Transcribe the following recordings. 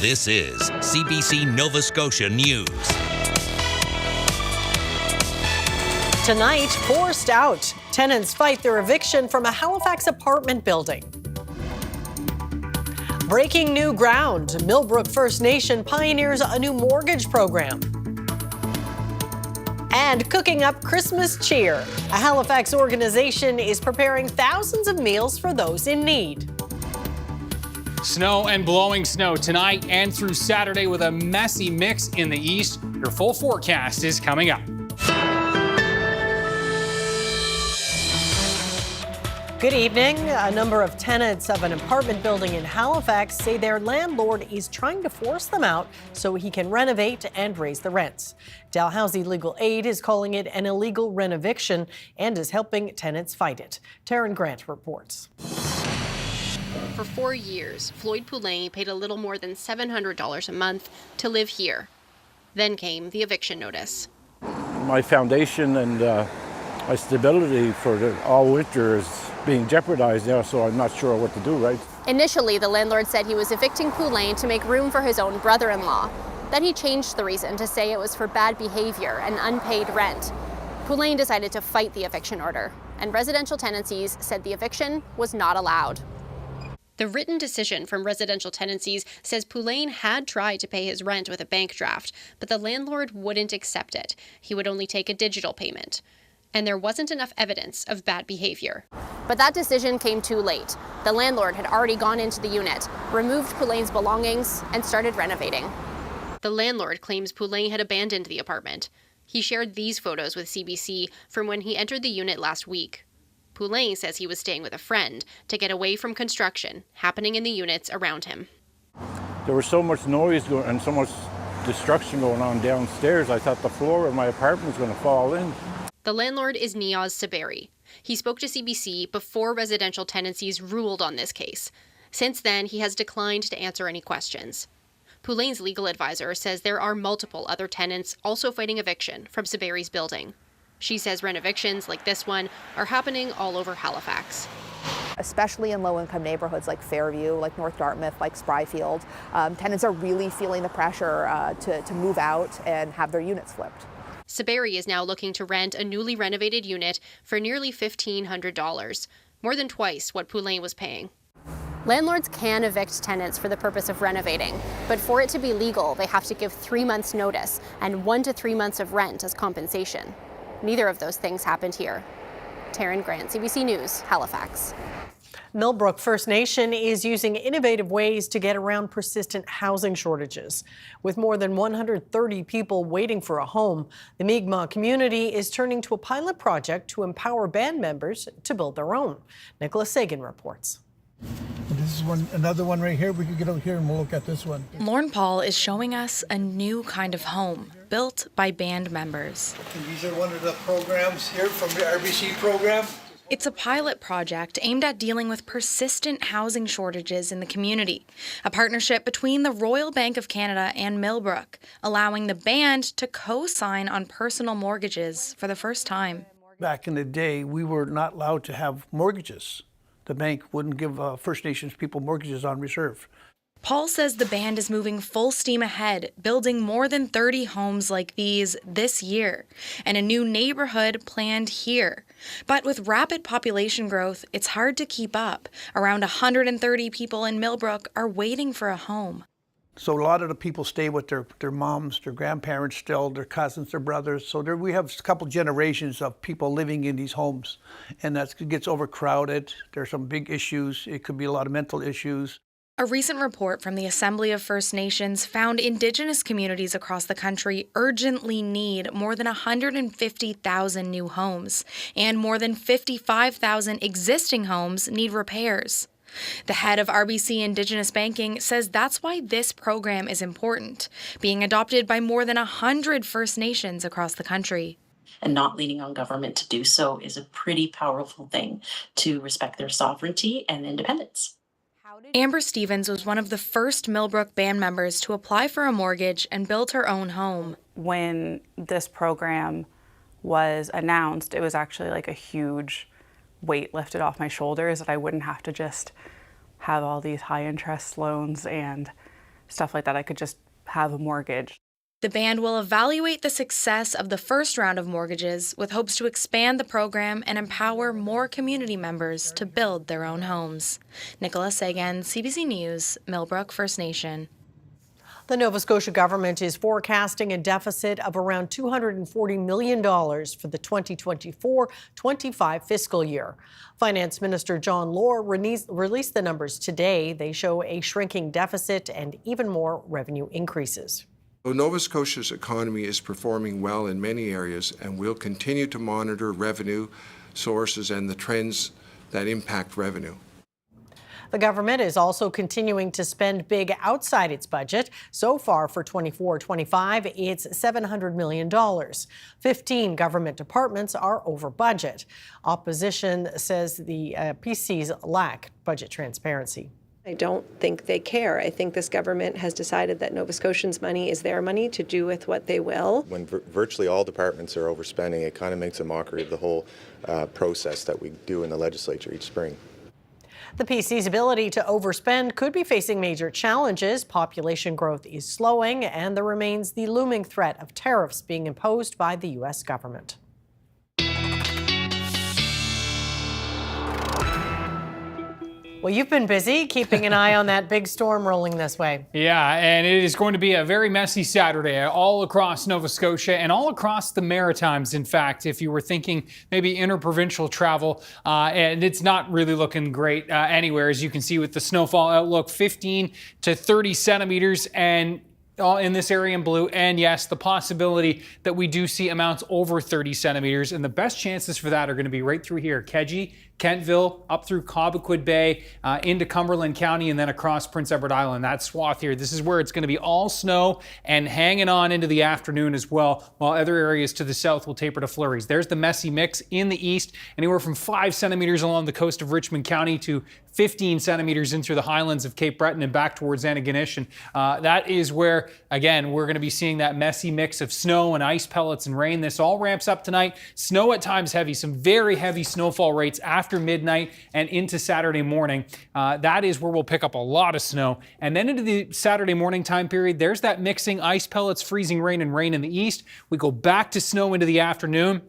This is CBC Nova Scotia News. Tonight, forced out. Tenants fight their eviction from a Halifax apartment building. Breaking new ground. Millbrook First Nation pioneers a new mortgage program. And cooking up Christmas cheer. A Halifax organization is preparing thousands of meals for those in need. Snow and blowing snow tonight and through Saturday with a messy mix in the east. Your full forecast is coming up. Good evening. A number of tenants of an apartment building in Halifax say their landlord is trying to force them out so he can renovate and raise the rents. Dalhousie Legal Aid is calling it an illegal renoviction and is helping tenants fight it. Taryn Grant reports. For 4 years, Floyd Poulain paid a little more than $700 a month to live here. Then came the eviction notice. My foundation and my stability for all winter is being jeopardized now, so I'm not sure what to do, right? Initially, the landlord said he was evicting Poulain to make room for his own brother-in-law. Then he changed the reason to say it was for bad behavior and unpaid rent. Poulain decided to fight the eviction order, and Residential Tenancies said the eviction was not allowed. The written decision from Residential Tenancies says Poulain had tried to pay his rent with a bank draft, but the landlord wouldn't accept it. He would only take a digital payment. And there wasn't enough evidence of bad behavior. But that decision came too late. The landlord had already gone into the unit, removed Poulain's belongings, and started renovating. The landlord claims Poulain had abandoned the apartment. He shared these photos with CBC from when he entered the unit last week. Poulain says he was staying with a friend to get away from construction happening in the units around him. There was so much noise and so much destruction going on downstairs, I thought the floor of my apartment was going to fall in. The landlord is Niaz Saberi. He spoke to CBC before Residential Tenancies ruled on this case. Since then, he has declined to answer any questions. Poulain's legal advisor says there are multiple other tenants also fighting eviction from Saberi's building. She says renovictions like this one are happening all over Halifax. Especially in low-income neighborhoods like Fairview, like North Dartmouth, like Spryfield, tenants are really feeling the pressure to move out and have their units flipped. Saberi is now looking to rent a newly renovated unit for nearly $1,500, more than twice what Poulain was paying. Landlords can evict tenants for the purpose of renovating, but for it to be legal, they have to give 3 months' notice and 1 to 3 months of rent as compensation. Neither of those things happened here. Taryn Grant, CBC News, Halifax. Millbrook First Nation is using innovative ways to get around persistent housing shortages. With more than 130 people waiting for a home, the Mi'kmaq community is turning to a pilot project to empower band members to build their own. Nicholas Sagan reports. This is another one right here. We can get over here and we'll look at this one. Lorne Paul is showing us a new kind of home built by band members. And these are one of the programs here from the RBC program. It's a pilot project aimed at dealing with persistent housing shortages in the community. A partnership between the Royal Bank of Canada and Millbrook, allowing the band to co-sign on personal mortgages for the first time. Back in the day, we were not allowed to have mortgages. The bank wouldn't give First Nations people mortgages on reserve. Paul says the band is moving full steam ahead, building more than 30 homes like these this year, and a new neighborhood planned here. But with rapid population growth, it's hard to keep up. Around 130 people in Millbrook are waiting for a home. So a lot of the people stay with their moms, their grandparents still, their cousins, their brothers. So we have a couple generations of people living in these homes, and that gets overcrowded. There's some big issues. It could be a lot of mental issues. A recent report from the Assembly of First Nations found Indigenous communities across the country urgently need more than 150,000 new homes, and more than 55,000 existing homes need repairs. The head of RBC Indigenous Banking says that's why this program is important, being adopted by more than 100 First Nations across the country. And not leaning on government to do so is a pretty powerful thing to respect their sovereignty and independence. Amber Stevens was one of the first Millbrook band members to apply for a mortgage and build her own home. When this program was announced, it was actually like a huge weight lifted off my shoulders that I wouldn't have to just have all these high interest loans and stuff like that. I could just have a mortgage. The band will evaluate the success of the first round of mortgages with hopes to expand the program and empower more community members to build their own homes. Nicola Sagan, CBC News, Millbrook First Nation. The Nova Scotia government is forecasting a deficit of around $240 million for the 2024-25 fiscal year. Finance Minister John Lohr released the numbers today. They show a shrinking deficit and even more revenue increases. Nova Scotia's economy is performing well in many areas, and we'll continue to monitor revenue sources and the trends that impact revenue. The government is also continuing to spend big outside its budget. So far for 24-25, it's $700 million. 15 government departments are over budget. Opposition says the PCs lack budget transparency. I don't think they care. I think this government has decided that Nova Scotians' money is their money to do with what they will. When virtually all departments are overspending, it kind of makes a mockery of the whole process that we do in the legislature each spring. The PC's ability to overspend could be facing major challenges. Population growth is slowing, and there remains the looming threat of tariffs being imposed by the U.S. government. Well, you've been busy keeping an eye on that big storm rolling this way. Yeah, and it is going to be a very messy Saturday all across Nova Scotia and all across the Maritimes. In fact, if you were thinking maybe interprovincial travel, and it's not really looking great anywhere, as you can see with the snowfall outlook, 15 to 30 centimeters and in this area in blue, and yes, the possibility that we do see amounts over 30 centimeters, and the best chances for that are going to be right through here, Keji, Kentville, up through Cobequid Bay, into Cumberland County, and then across Prince Edward Island. That swath here, this is where it's going to be all snow and hanging on into the afternoon as well, while other areas to the south will taper to flurries. There's the messy mix in the east, anywhere from 5 centimeters along the coast of Richmond County to 15 centimeters in through the highlands of Cape Breton and back towards Antigonish. And that is where, again, we're going to be seeing that messy mix of snow and ice pellets and rain. This all ramps up tonight. Snow at times heavy, some very heavy snowfall rates after midnight and into Saturday morning. That is where we'll pick up a lot of snow. And then into the Saturday morning time period, there's that mixing ice pellets, freezing rain, and rain in the east. We go back to snow into the afternoon.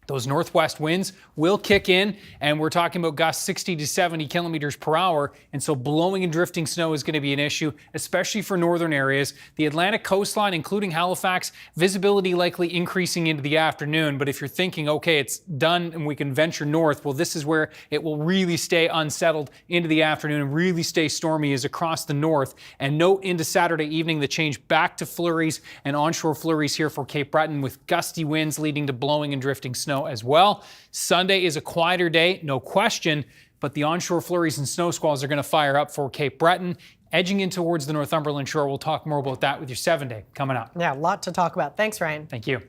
Those northwest winds will kick in, and we're talking about gusts 60 to 70 kilometers per hour. And so blowing and drifting snow is going to be an issue, especially for northern areas. The Atlantic coastline, including Halifax, visibility likely increasing into the afternoon. But if you're thinking, okay, it's done and we can venture north, well, this is where it will really stay unsettled into the afternoon and really stay stormy is across the north. And note into Saturday evening, the change back to flurries and onshore flurries here for Cape Breton with gusty winds leading to blowing and drifting snow as well. Sunday is a quieter day, no question, but the onshore flurries and snow squalls are going to fire up for Cape Breton. Edging in towards the Northumberland shore. We'll talk more about that with your 7-day coming up. Yeah, a lot to talk about. Thanks, Ryan. Thank you.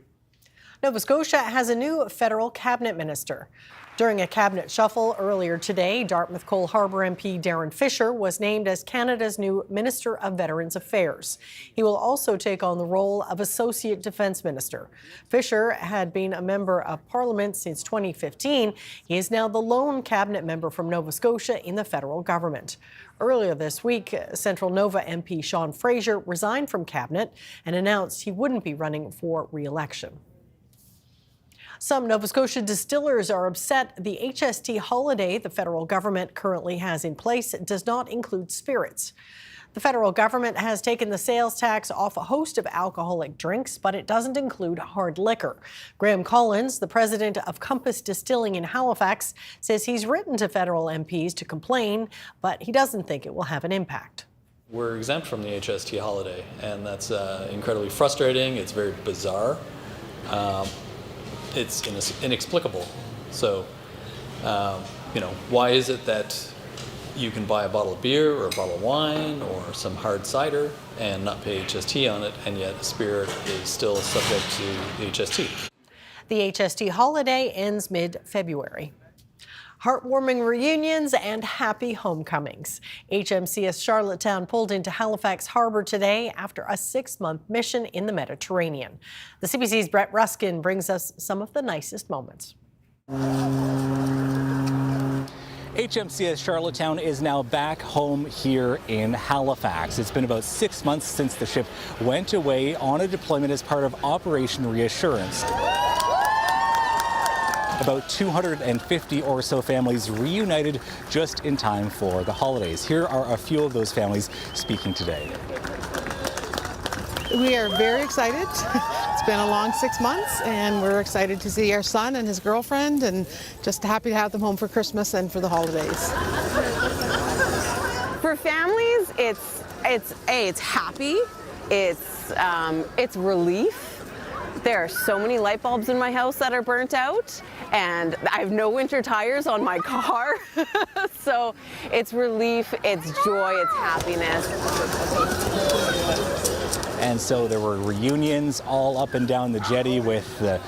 Nova Scotia has a new federal cabinet minister. During a cabinet shuffle earlier today, Dartmouth Cole Harbour MP Darren Fisher was named as Canada's new Minister of Veterans Affairs. He will also take on the role of Associate Defence Minister. Fisher had been a member of Parliament since 2015. He is now the lone cabinet member from Nova Scotia in the federal government. Earlier this week, Central Nova MP Sean Fraser resigned from cabinet and announced he wouldn't be running for re-election. Some Nova Scotia distillers are upset the HST holiday the federal government currently has in place does not include spirits. The federal government has taken the sales tax off a host of alcoholic drinks, but it doesn't include hard liquor. Graham Collins, the president of Compass Distilling in Halifax, says he's written to federal MPs to complain, but he doesn't think it will have an impact. We're exempt from the HST holiday, and that's incredibly frustrating. It's very bizarre. It's inexplicable. So, why is it that you can buy a bottle of beer or a bottle of wine or some hard cider and not pay HST on it, and yet spirit is still subject to HST? The HST holiday ends mid-February. Heartwarming reunions and happy homecomings. HMCS Charlottetown pulled into Halifax Harbour today after a 6-month mission in the Mediterranean. The CBC's Brett Ruskin brings us some of the nicest moments. HMCS Charlottetown is now back home here in Halifax. It's been about 6 months since the ship went away on a deployment as part of Operation Reassurance. About 250 or so families reunited just in time for the holidays. Here are a few of those families speaking today. We are very excited. It's been a long 6 months, and we're excited to see our son and his girlfriend, and just happy to have them home for Christmas and for the holidays. For families, it's happy, it's relief. There are so many light bulbs in my house that are burnt out, and I have no winter tires on my car. So it's relief, it's joy, it's happiness. And so there were reunions all up and down the jetty with the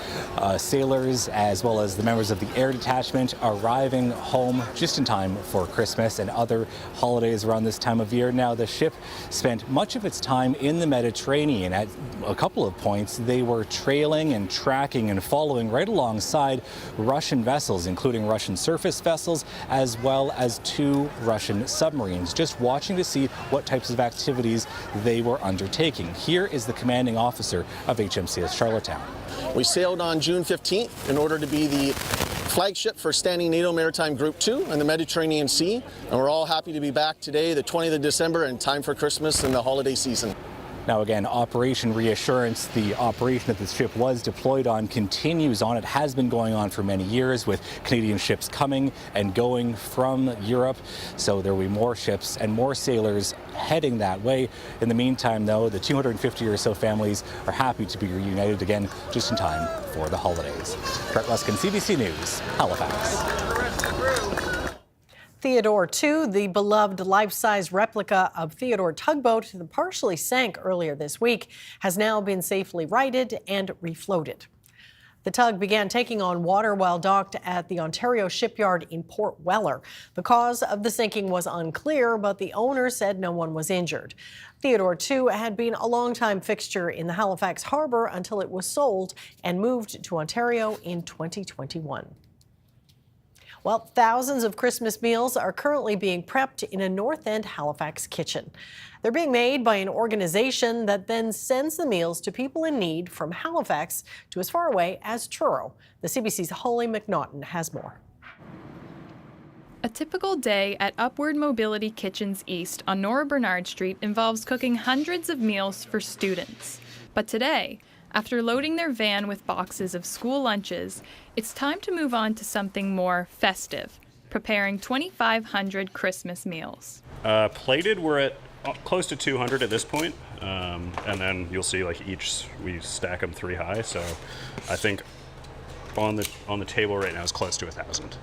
sailors as well as the members of the air detachment arriving home just in time for Christmas and other holidays around this time of year. Now, the ship spent much of its time in the Mediterranean. At a couple of points, they were trailing and tracking and following right alongside Russian vessels, including Russian surface vessels, as well as 2 Russian submarines, just watching to see what types of activities they were undertaking. Here is the commanding officer of HMCS Charlottetown. We sailed on June 15th in order to be the flagship for Standing NATO Maritime Group 2 in the Mediterranean Sea, and we're all happy to be back today, the 20th of December, in time for Christmas and the holiday season. Now again, Operation Reassurance, the operation that the ship was deployed on, continues on. It has been going on for many years with Canadian ships coming and going from Europe. So there will be more ships and more sailors heading that way. In the meantime, though, the 250 or so families are happy to be reunited again just in time for the holidays. Brett Luskin, CBC News, Halifax. Theodore 2, the beloved life-size replica of Theodore tugboat that partially sank earlier this week, has now been safely righted and refloated. The tug began taking on water while docked at the Ontario shipyard in Port Weller. The cause of the sinking was unclear, but the owner said no one was injured. Theodore 2 had been a longtime fixture in the Halifax harbor until it was sold and moved to Ontario in 2021. Well, thousands of Christmas meals are currently being prepped in a North End Halifax kitchen. They're being made by an organization that then sends the meals to people in need from Halifax to as far away as Truro. The CBC's Holly McNaughton has more. A typical day at Upward Mobility Kitchens East on Nora Bernard Street involves cooking hundreds of meals for students. But today, after loading their van with boxes of school lunches, it's time to move on to something more festive, preparing 2,500 Christmas meals. Plated, we're at close to 200 at this point, and then you'll see like we stack them 3 high, so I think on the table right now is close to 1,000.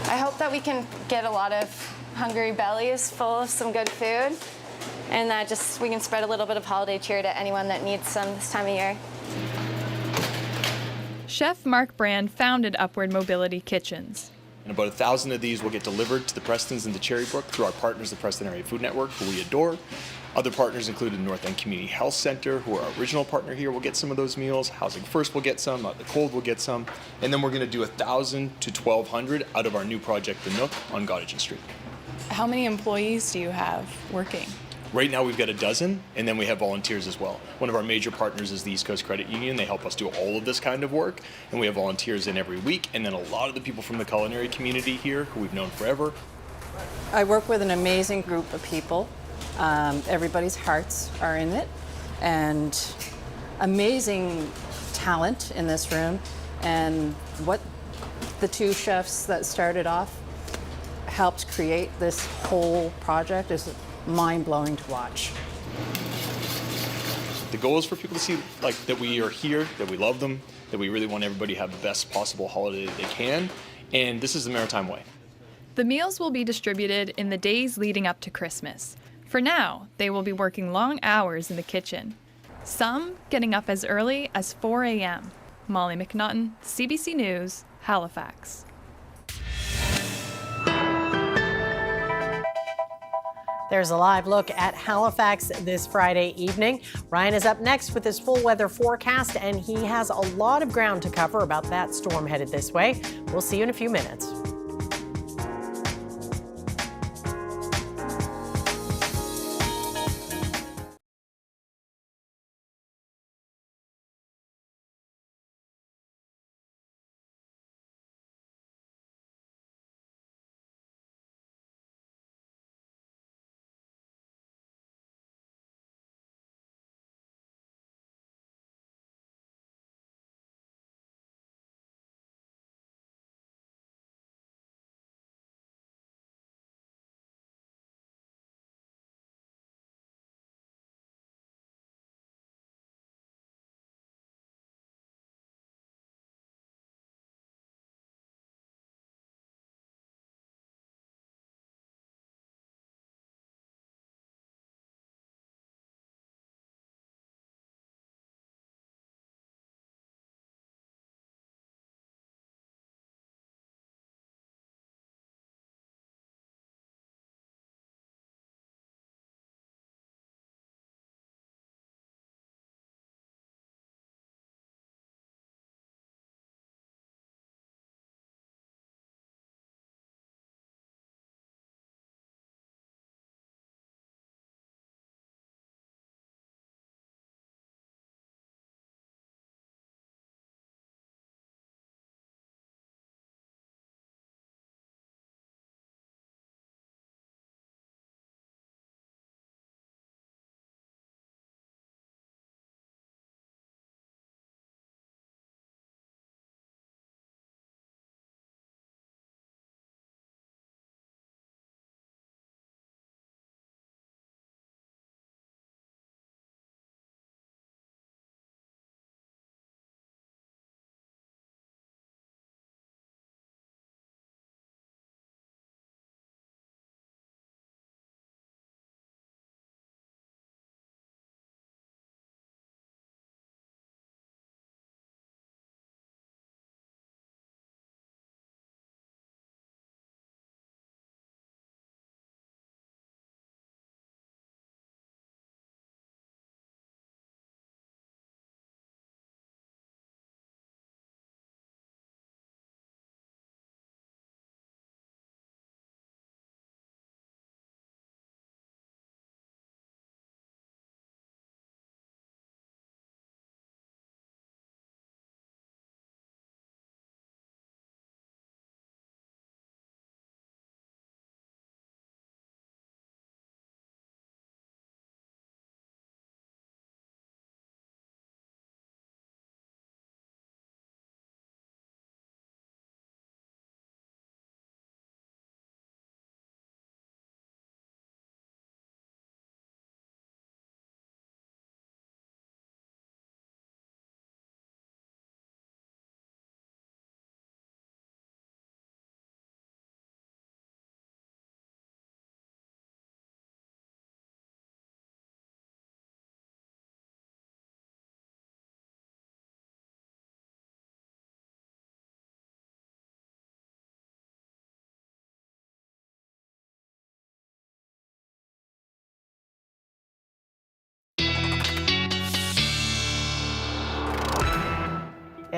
I hope that we can get a lot of hungry bellies full of some good food, and that we can spread a little bit of holiday cheer to anyone that needs some this time of year. Chef Mark Brand founded Upward Mobility Kitchens. And about 1,000 of these will get delivered to the Prestons and the Cherrybrook through our partners, the Preston Area Food Network, who we adore. Other partners include the North End Community Health Center, who are our original partner here, will get some of those meals. Housing First will get some, the Cold will get some. And then we're going to do 1,000 to 1,200 out of our new project, The Nook, on Gottingen Street. How many employees do you have working? Right now we've got 12, and then we have volunteers as well. One of our major partners is the East Coast Credit Union. They help us do all of this kind of work, and we have volunteers in every week, and then a lot of the people from the culinary community here who we've known forever. I work with an amazing group of people. Everybody's hearts are in it, and amazing talent in this room. And what the 2 chefs that started off helped create this whole project is mind-blowing to watch. The goal is for people to see that we are here, that we love them, that we really want everybody to have the best possible holiday that they can, and this is the Maritime way. The meals will be distributed in the days leading up to Christmas. For now, they will be working long hours in the kitchen, some getting up as early as 4 a.m. Molly McNaughton, CBC News, Halifax. There's a live look at Halifax this Friday evening. Ryan is up next with his full weather forecast, and he has a lot of ground to cover about that storm headed this way. We'll see you in a few minutes.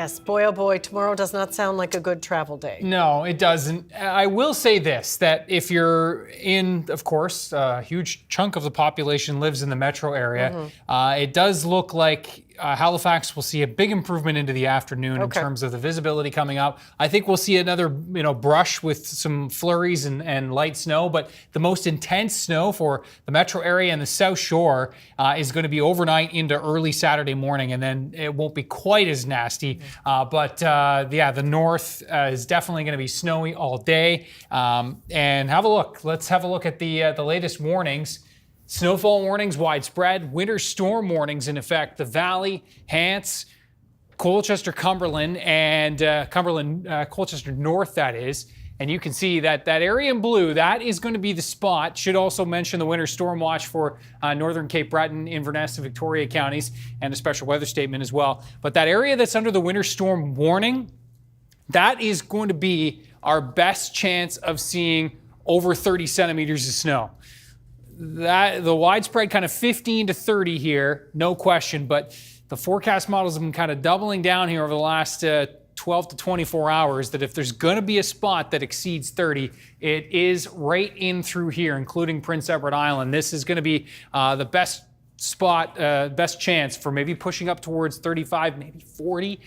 Yes, boy, oh boy, tomorrow does not sound like a good travel day. No, it doesn't. I will say this, that if you're in, of course, a huge chunk of the population lives in the metro area, it does look like Halifax will see a big improvement into the afternoon in terms of the visibility coming up. I think we'll see another, brush with some flurries and light snow, but the most intense snow for the metro area and the South Shore is going to be overnight into early Saturday morning, and then it won't be quite as nasty. But the north is definitely going to be snowy all day. And have a look. Let's have a look at the latest warnings. Snowfall warnings widespread, winter storm warnings in effect. The Valley, Hants, Colchester, Cumberland, and Colchester North, that is. And you can see that area in blue, that is going to be the spot. Should also mention the winter storm watch for northern Cape Breton, Inverness, and Victoria counties, and a special weather statement as well. But that area that's under the winter storm warning, that is going to be our best chance of seeing over 30 centimeters of snow. The widespread kind of 15 to 30 here, no question, but the forecast models have been kind of doubling down here over the last 12 to 24 hours that if there's going to be a spot that exceeds 30, it is right in through here, including Prince Edward Island. This is going to be the best spot, best chance for maybe pushing up towards 35, maybe 40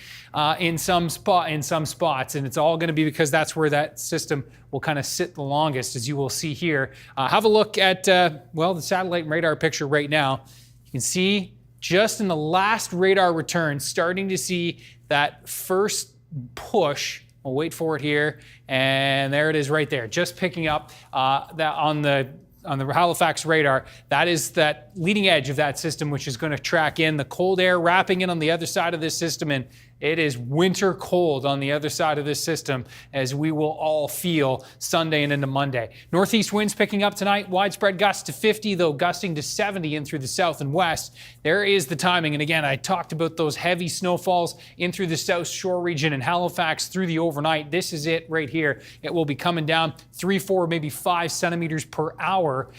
in some spots. And it's all going to be because that's where that system will kind of sit the longest, as you will see here. Have a look at, the satellite and radar picture right now. You can see just in the last radar return, starting to see that first push. We'll wait for it here. And there it is right there, just picking up that on the Halifax radar. That is that leading edge of that system, which is going to track in the cold air wrapping in on the other side of this system. And it is winter cold on the other side of this system, as we will all feel Sunday and into Monday. Northeast winds picking up tonight, widespread gusts to 50, though gusting to 70 in through the south and west. There is the timing. And again, I talked about those heavy snowfalls in through the South Shore region and Halifax through the overnight. This is it right here. It will be coming down 3, 4, maybe 5 centimeters per hour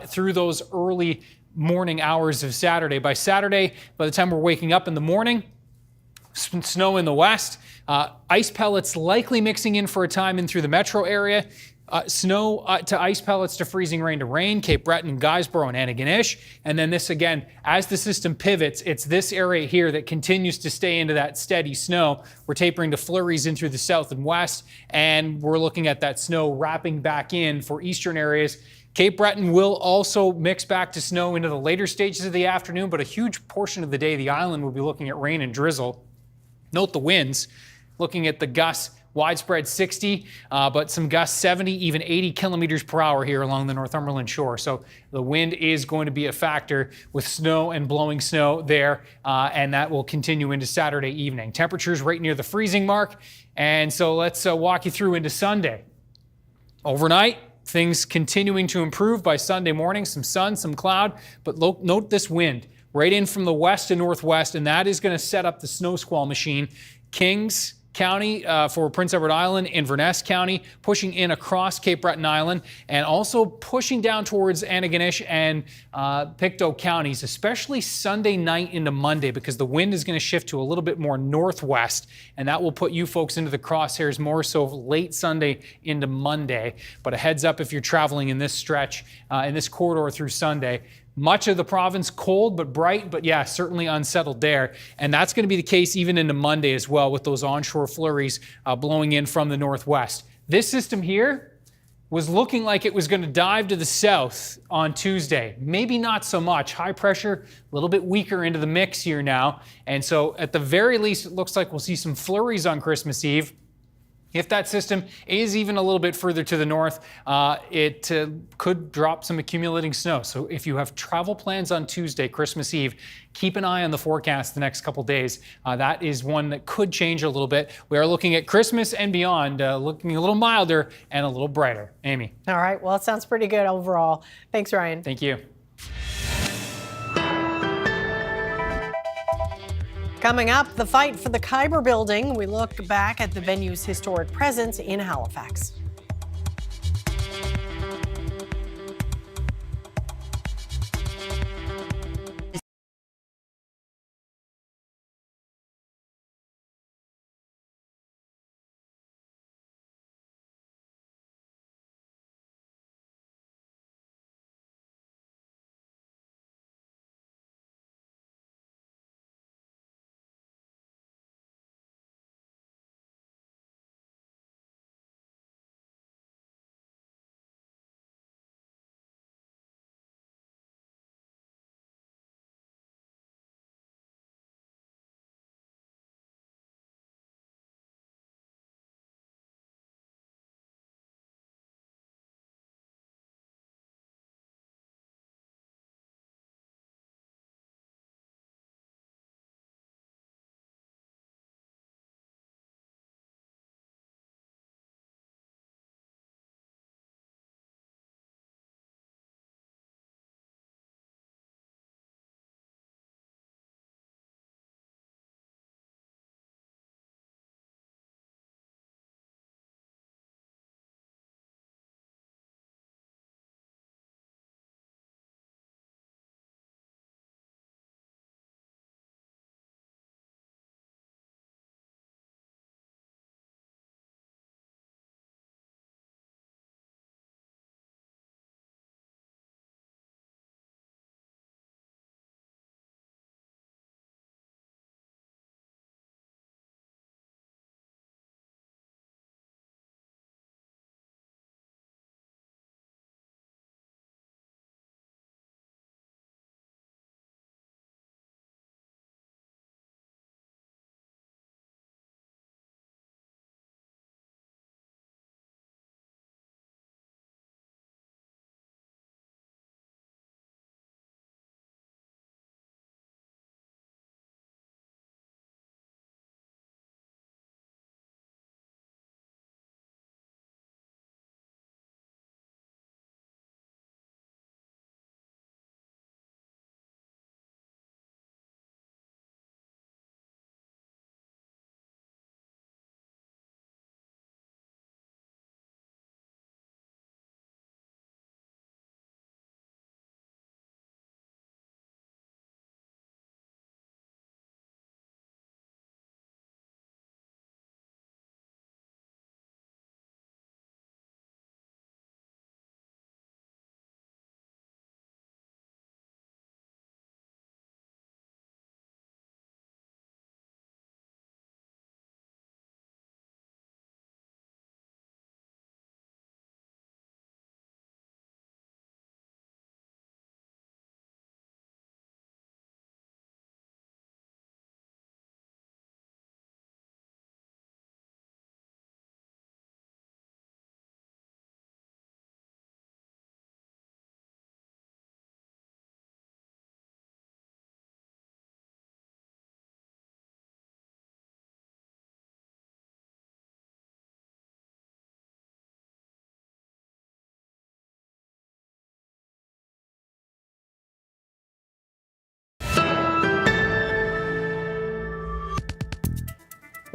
through those early morning hours of Saturday. By Saturday, by the time we're waking up in the morning, snow in the west, ice pellets likely mixing in for a time in through the metro area. Snow to ice pellets to freezing rain to rain, Cape Breton, Guysborough, and Antigonish. And then this again, as the system pivots, it's this area here that continues to stay into that steady snow. We're tapering to flurries in through the south and west, and we're looking at that snow wrapping back in for eastern areas. Cape Breton will also mix back to snow into the later stages of the afternoon, but a huge portion of the day, the island will be looking at rain and drizzle. Note the winds, looking at the gusts, widespread 60, but some gusts 70, even 80 kilometers per hour here along the Northumberland shore. So the wind is going to be a factor with snow and blowing snow there, and that will continue into Saturday evening. Temperatures right near the freezing mark, and so let's walk you through into Sunday. Overnight, things continuing to improve by Sunday morning, some sun, some cloud, but note this wind right in from the west and northwest, and that is going to set up the snow squall machine. Kings County for Prince Edward Island, Inverness County, pushing in across Cape Breton Island, and also pushing down towards Antigonish and Pictou counties, especially Sunday night into Monday, because the wind is going to shift to a little bit more northwest, and that will put you folks into the crosshairs more so late Sunday into Monday. But a heads up if you're traveling in this stretch, in this corridor through Sunday. Much of the province cold but bright, but yeah, certainly unsettled there. And that's going to be the case even into Monday as well, with those onshore flurries blowing in from the northwest. This system here was looking like it was going to dive to the south on Tuesday. Maybe not so much. High pressure, a little bit weaker into the mix here now. And so at the very least, it looks like we'll see some flurries on Christmas Eve. If that system is even a little bit further to the north, it could drop some accumulating snow. So if you have travel plans on Tuesday, Christmas Eve, keep an eye on the forecast the next couple days. That is one that could change a little bit. We are looking at Christmas and beyond, looking a little milder and a little brighter. Amy. All right. Well, it sounds pretty good overall. Thanks, Ryan. Thank you. Coming up, the fight for the Khyber building. We look back at the venue's historic presence in Halifax.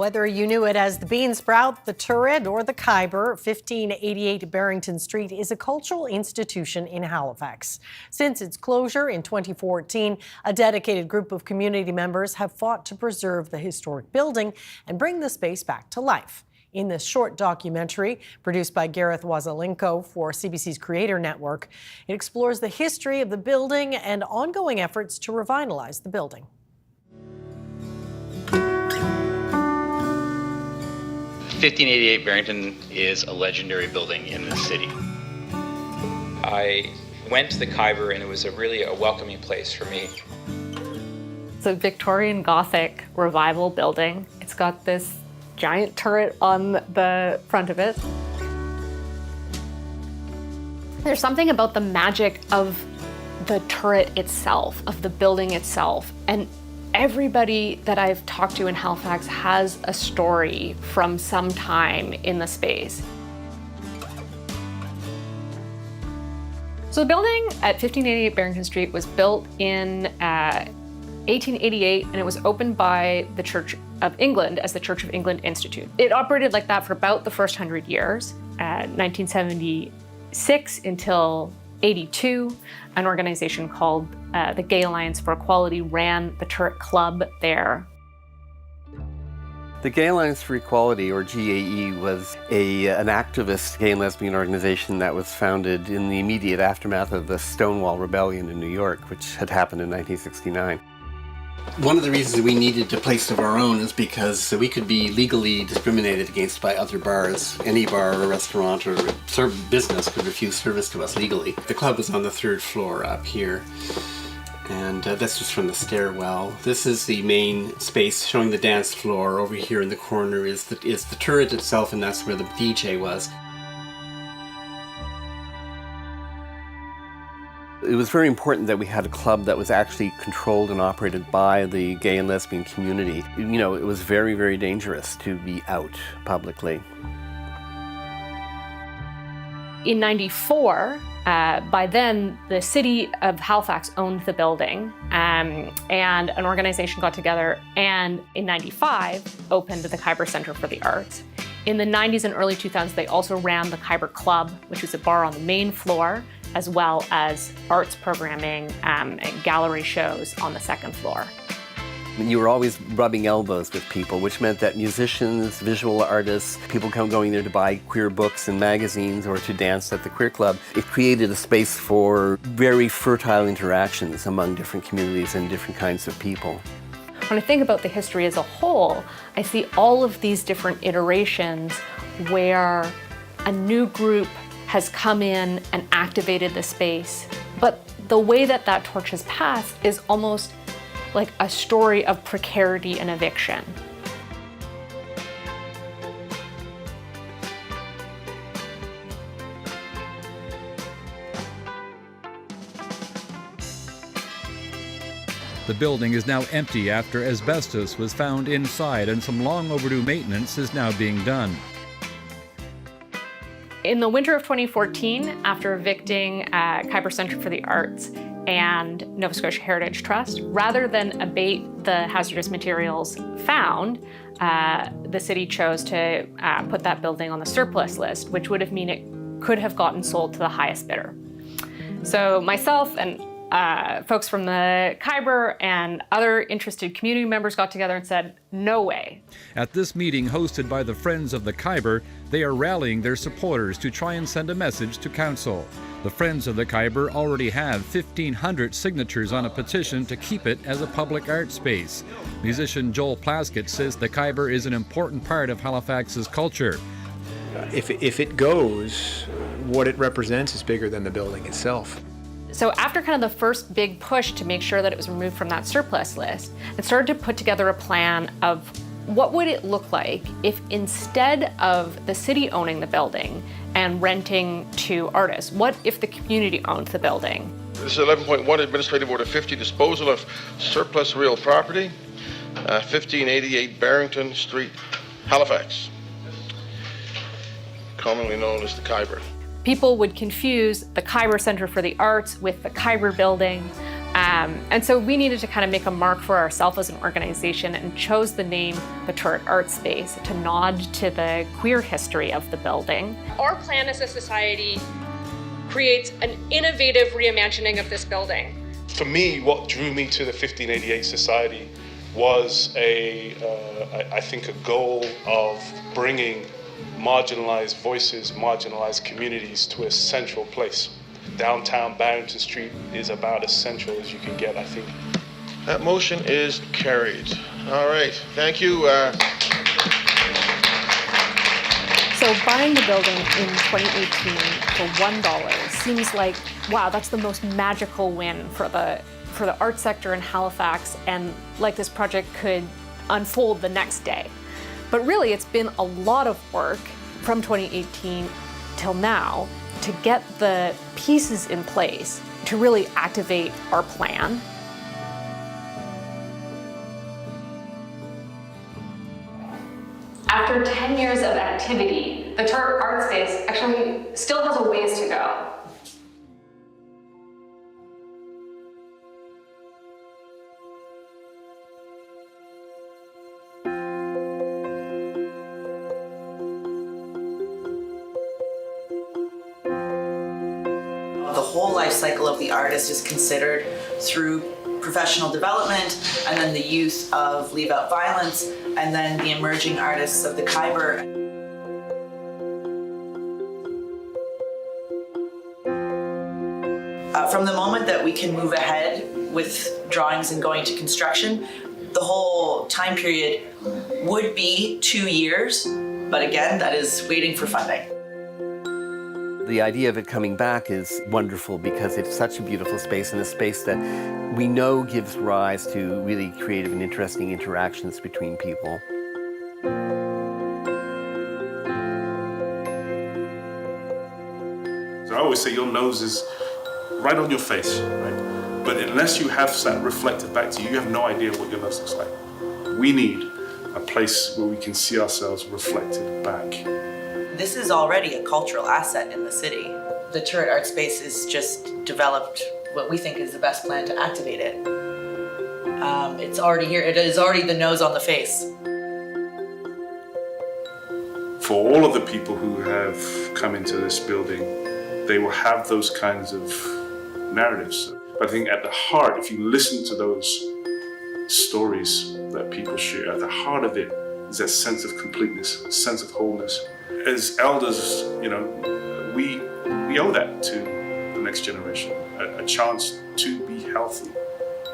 Whether you knew it as the Bean Sprout, the Turret, or the Khyber, 1588 Barrington Street is a cultural institution in Halifax. Since its closure in 2014, a dedicated group of community members have fought to preserve the historic building and bring the space back to life. In this short documentary, produced by Gareth Wazelenko for CBC's Creator Network, it explores the history of the building and ongoing efforts to revitalize the building. 1588 Barrington is a legendary building in the city. I went to the Khyber and it was really a welcoming place for me. It's a Victorian Gothic revival building. It's got this giant turret on the front of it. There's something about the magic of the turret itself, of the building itself, and everybody that I've talked to in Halifax has a story from some time in the space. So the building at 1588 Barrington Street was built in 1888, and it was opened by the Church of England as the Church of England Institute. It operated like that for about the first 100 years, 1976 until 82. An organization called the Gay Alliance for Equality ran the Turret Club there. The Gay Alliance for Equality, or GAE, was an activist gay and lesbian organization that was founded in the immediate aftermath of the Stonewall Rebellion in New York, which had happened in 1969. One of the reasons we needed a place of our own is because we could be legally discriminated against by other bars. Any bar or restaurant or business could refuse service to us legally. The club was on the 3rd floor up here, and that's just from the stairwell. This is the main space showing the dance floor. Over here in the corner is the turret itself, and that's where the DJ was. It was very important that we had a club that was actually controlled and operated by the gay and lesbian community. You know, it was very, very dangerous to be out publicly. In '94, by then, the city of Halifax owned the building, and an organization got together and in '95 opened the Khyber Center for the Arts. In the '90s and early 2000s, they also ran the Khyber Club, which was a bar on the main floor, as well as arts programming and gallery shows on the 2nd floor. You were always rubbing elbows with people, which meant that musicians, visual artists, people going there to buy queer books and magazines or to dance at the queer club. It created a space for very fertile interactions among different communities and different kinds of people. When I think about the history as a whole, I see all of these different iterations where a new group has come in and activated the space. But the way that that torch has passed is almost like a story of precarity and eviction. The building is now empty after asbestos was found inside, and some long overdue maintenance is now being done. In the winter of 2014, after evicting Khyber Center for the Arts and Nova Scotia Heritage Trust, rather than abate the hazardous materials found, the city chose to put that building on the surplus list, which would have meant it could have gotten sold to the highest bidder. So myself and folks from the Khyber and other interested community members got together and said, no way. At this meeting hosted by the Friends of the Khyber, they are rallying their supporters to try and send a message to council. The Friends of the Khyber already have 1,500 signatures on a petition to keep it as a public art space. Musician Joel Plaskett says the Khyber is an important part of Halifax's culture. If it goes, what it represents is bigger than the building itself. So after kind of the first big push to make sure that it was removed from that surplus list, it started to put together a plan of what would it look like if instead of the city owning the building and renting to artists, what if the community owned the building? This is 11.1 Administrative Order 50, disposal of surplus real property, 1588 Barrington Street, Halifax, commonly known as the Khyber. People would confuse the Khyber Center for the Arts with the Khyber building, And so we needed to kind of make a mark for ourselves as an organization and chose the name the Turret Art Space to nod to the queer history of the building. Our plan as a society creates an innovative reimagining of this building. For me, what drew me to the 1588 Society was I think a goal of bringing marginalized voices, marginalized communities to a central place. Downtown Barrington Street is about as central as you can get, I think. That motion is carried. All right, thank you. So buying the building in 2018 for $1 seems like, wow, that's the most magical win for the art sector in Halifax, and like this project could unfold the next day. But really, it's been a lot of work from 2018 till now to get the pieces in place to really activate our plan. After 10 years of activity, the Turret Art Space actually still has a ways to go. The whole life cycle of the artist is considered through professional development, and then the use of Leave Out Violence, and then the emerging artists of the Khyber. From the moment that we can move ahead with drawings and going to construction, the whole time period would be 2 years, but again, that is waiting for funding. The idea of it coming back is wonderful because it's such a beautiful space, and a space that we know gives rise to really creative and interesting interactions between people. So I always say your nose is right on your face, right? But unless you have that reflected back to you, you have no idea what your nose looks like. We need a place where we can see ourselves reflected back. This is already a cultural asset in the city. The Turret Art Space has just developed what we think is the best plan to activate it. It's already here. It is already the nose on the face. For all of the people who have come into this building, they will have those kinds of narratives. But I think at the heart, if you listen to those stories that people share, at the heart of it is that sense of completeness, a sense of wholeness. As elders, you know, we owe that to the next generation, a chance to be healthy,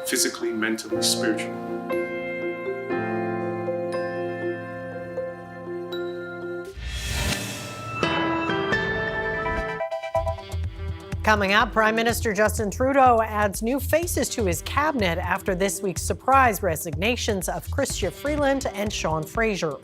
physically, mentally, spiritually. Coming up, Prime Minister Justin Trudeau adds new faces to his cabinet after this week's surprise resignations of Chrystia Freeland and Sean Fraser.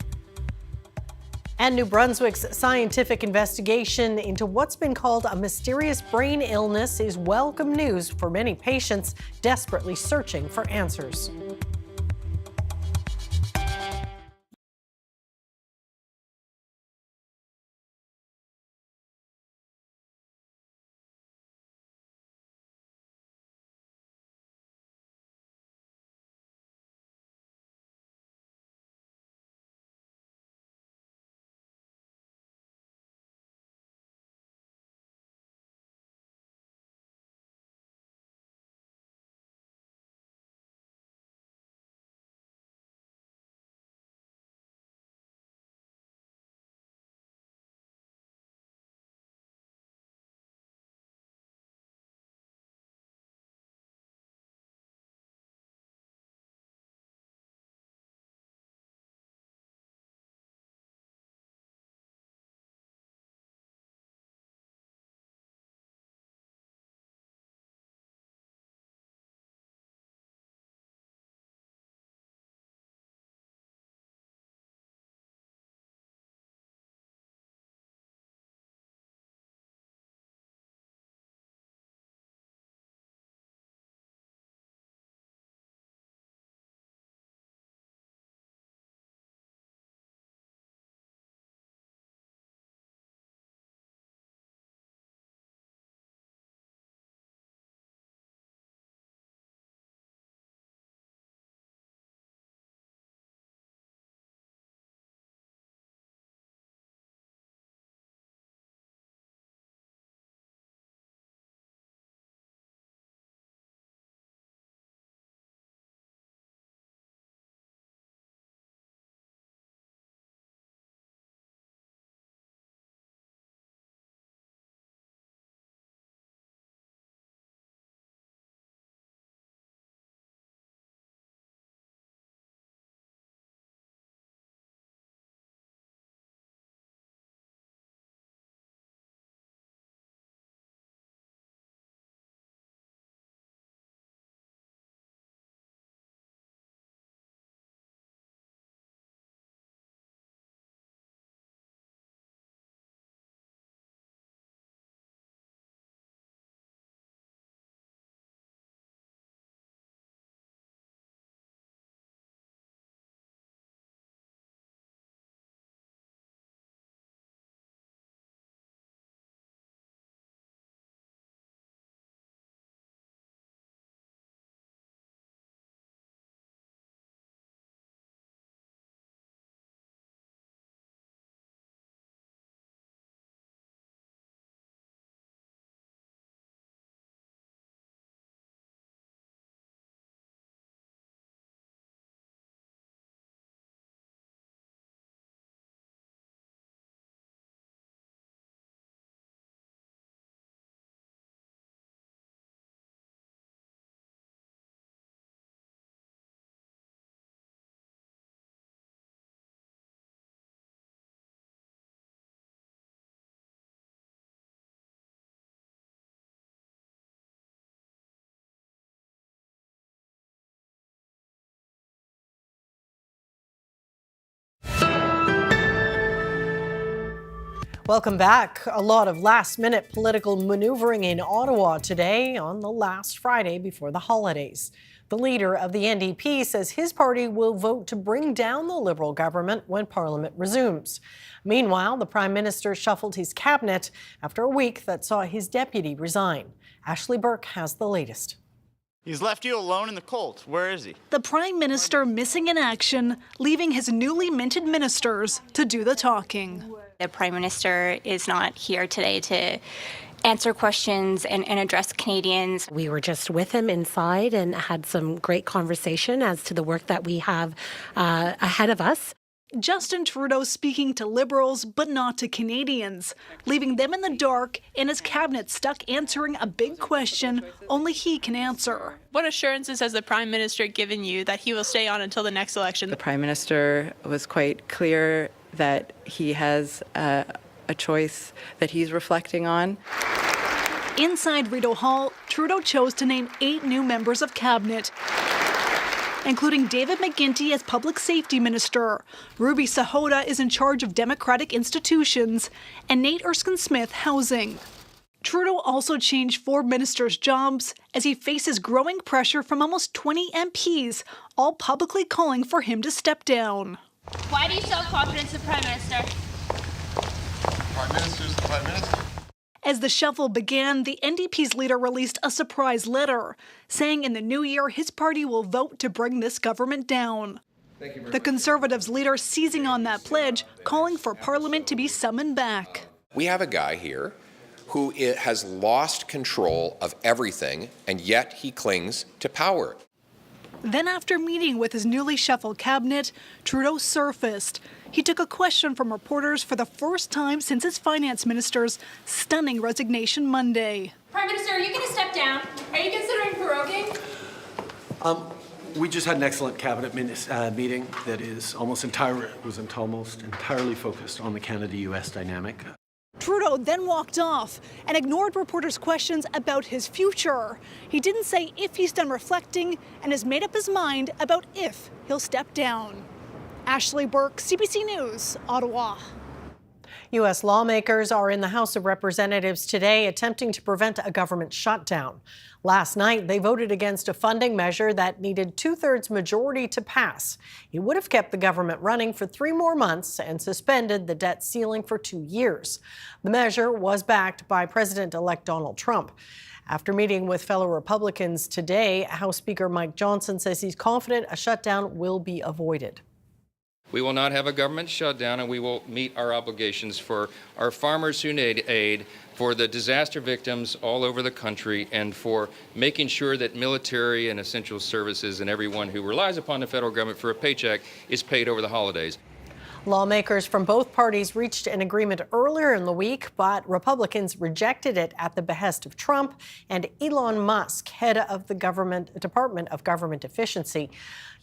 And New Brunswick's scientific investigation into what's been called a mysterious brain illness is welcome news for many patients desperately searching for answers. Welcome back. A lot of last-minute political maneuvering in Ottawa today on the last Friday before the holidays. The leader of the NDP says his party will vote to bring down the Liberal government when Parliament resumes. Meanwhile, the Prime Minister shuffled his cabinet after a week that saw his deputy resign. Ashley Burke has the latest. He's left you alone in the cold. Where is he? The Prime Minister missing in action, leaving his newly minted ministers to do the talking. The Prime Minister is not here today to answer questions and address Canadians. We were just with him inside and had some great conversation as to the work that we have ahead of us. Justin Trudeau speaking to Liberals, but not to Canadians, leaving them in the dark and his cabinet stuck answering a big question only he can answer. What assurances has the Prime Minister given you that he will stay on until the next election? The Prime Minister was quite clear that he has a choice that he's reflecting on. Inside Rideau Hall, Trudeau chose to name 8 new members of cabinet, including David McGuinty as Public Safety Minister. Ruby Sahota is in charge of Democratic Institutions, and Nate Erskine-Smith, Housing. Trudeau also changed 4 ministers' jobs as he faces growing pressure from almost 20 MPs, all publicly calling for him to step down. Why do you show confidence in the Prime Minister? Prime Minister's the Prime Minister. As the shuffle began, the NDP's leader released a surprise letter, saying in the new year his party will vote to bring this government down. The Conservatives' leader seizing on that pledge, calling for Parliament to be summoned back. We have a guy here who has lost control of everything, and yet he clings to power. Then after meeting with his newly shuffled cabinet, Trudeau surfaced. He took a question from reporters for the first time since his finance minister's stunning resignation Monday. Prime Minister, are you going to step down? Are you considering proroguing? We just had an excellent cabinet meeting that was almost entirely focused on the Canada-US dynamic. Trudeau then walked off and ignored reporters' questions about his future. He didn't say if he's done reflecting and has made up his mind about if he'll step down. Ashley Burke, CBC News, Ottawa. U.S. lawmakers are in the House of Representatives today attempting to prevent a government shutdown. Last night, they voted against a funding measure that needed 2/3 majority to pass. It would have kept the government running for 3 more months and suspended the debt ceiling for 2 years. The measure was backed by President-elect Donald Trump. After meeting with fellow Republicans today, House Speaker Mike Johnson says he's confident a shutdown will be avoided. We will not have a government shutdown, and we will meet our obligations for our farmers who need aid, for the disaster victims all over the country, and for making sure that military and essential services and everyone who relies upon the federal government for a paycheck is paid over the holidays. Lawmakers from both parties reached an agreement earlier in the week, but Republicans rejected it at the behest of Trump and Elon Musk, head of the Department of Government Efficiency.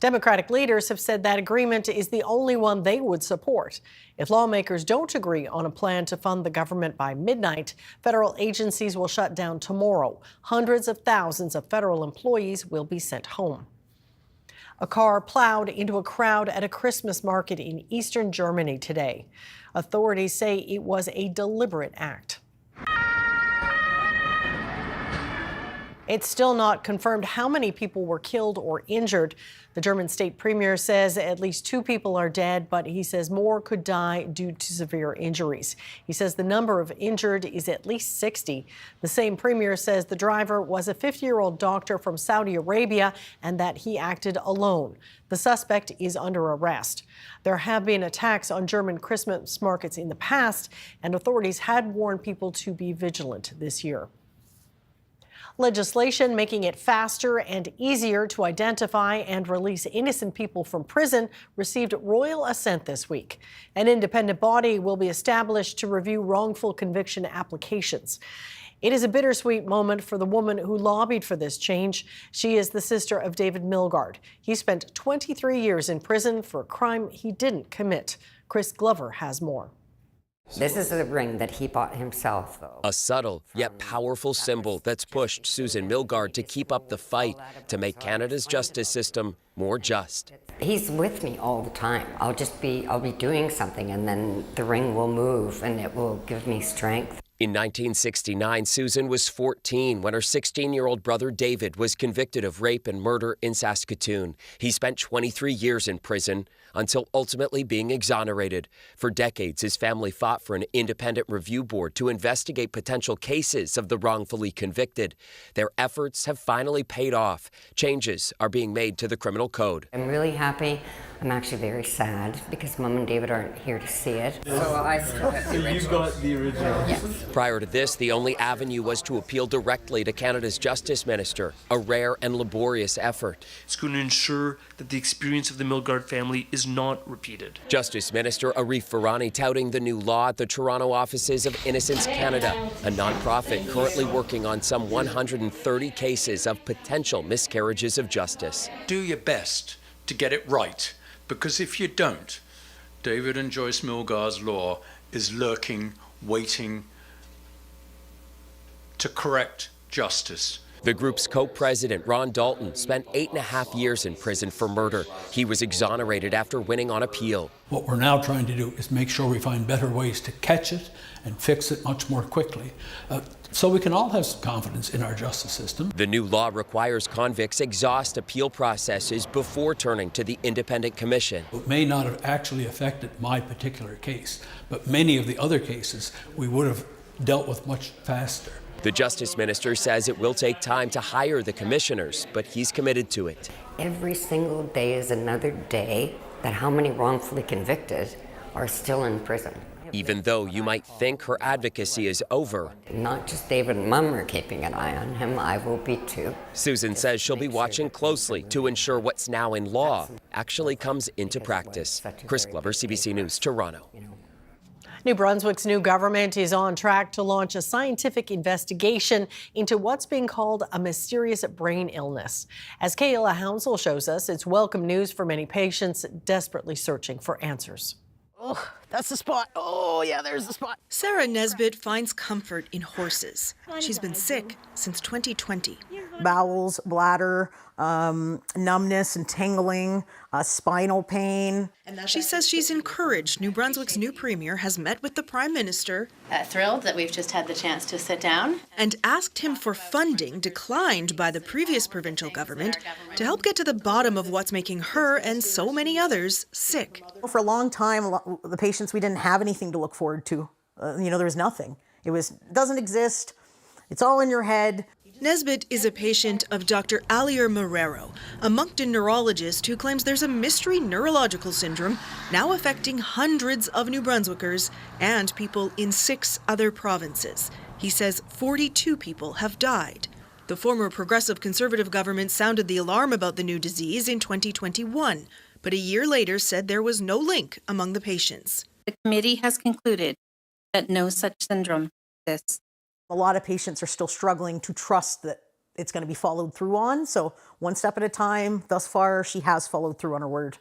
Democratic leaders have said that agreement is the only one they would support. If lawmakers don't agree on a plan to fund the government by midnight, federal agencies will shut down tomorrow. Hundreds of thousands of federal employees will be sent home. A car plowed into a crowd at a Christmas market in eastern Germany today. Authorities say it was a deliberate act. It's still not confirmed how many people were killed or injured. The German state premier says at least 2 people are dead, but he says more could die due to severe injuries. He says the number of injured is at least 60. The same premier says the driver was a 50-year-old doctor from Saudi Arabia and that he acted alone. The suspect is under arrest. There have been attacks on German Christmas markets in the past, and authorities had warned people to be vigilant this year. Legislation making it faster and easier to identify and release innocent people from prison received royal assent this week. An independent body will be established to review wrongful conviction applications. It is a bittersweet moment for the woman who lobbied for this change. She is the sister of David Milgaard. He spent 23 years in prison for a crime he didn't commit. Chris Glover has more. This is the ring that he bought himself, though. A subtle yet powerful symbol that's pushed Susan Milgaard to keep up the fight to make Canada's justice system more just. He's with me all the time. I'll be doing something, and then the ring will move and it will give me strength. In 1969, Susan was 14 when her 16-year-old brother David was convicted of rape and murder in Saskatoon. He spent 23 years in prison until ultimately being exonerated. For decades, his family fought for an independent review board to investigate potential cases of the wrongfully convicted. Their efforts have finally paid off. Changes are being made to the criminal code. I'm really happy. I'm actually very sad because Mom and David aren't here to see it. So I still have the original. You got the original. Yes. Prior to this, the only avenue was to appeal directly to Canada's Justice Minister, a rare and laborious effort. It's going to ensure that the experience of the Milgaard family is not repeated. Justice Minister Arif Virani touting the new law at the Toronto offices of Innocence Canada, a nonprofit currently working on some 130 cases of potential miscarriages of justice. Do your best to get it right, because if you don't, David and Joyce Milgaard's law is lurking, waiting to correct justice. The group's co-president, Ron Dalton, spent 8.5 years in prison for murder. He was exonerated after winning on appeal. What we're now trying to do is make sure we find better ways to catch it and fix it much more quickly, so we can all have some confidence in our justice system. The new law requires convicts exhaust appeal processes before turning to the independent commission. It may not have actually affected my particular case, but many of the other cases we would have dealt with much faster. The Justice Minister says it will take time to hire the commissioners, but he's committed to it. Every single day is another day that how many wrongfully convicted are still in prison. Even though you might think her advocacy is over. Not just David and Mum are keeping an eye on him, I will be too. Susan says she'll be watching closely to ensure what's now in law actually comes into practice. Chris Glover, CBC News, Toronto. New Brunswick's new government is on track to launch a scientific investigation into what's being called a mysterious brain illness. As Kayla Hounsel shows us, it's welcome news for many patients desperately searching for answers. Oh, that's the spot. Oh, yeah, there's the spot. Sarah Nesbitt finds comfort in horses. She's been sick since 2020. Bowels, bladder, numbness and tingling, spinal pain. She says she's encouraged New Brunswick's new premier has met with the Prime Minister. Thrilled that we've just had the chance to sit down. And asked him for funding declined by the previous provincial government to help get to the bottom of what's making her and so many others sick. For a long time, the patients, we didn't have anything to look forward to. There was nothing. It doesn't exist. It's all in your head. Nesbitt is a patient of Dr. Alier Marrero, a Moncton neurologist who claims there's a mystery neurological syndrome now affecting hundreds of New Brunswickers and people in 6 other provinces. He says 42 people have died. The former Progressive Conservative government sounded the alarm about the new disease in 2021, but a year later said there was no link among the patients. The committee has concluded that no such syndrome exists. A lot of patients are still struggling to trust that it's going to be followed through on. So one step at a time. Thus far, she has followed through on her word.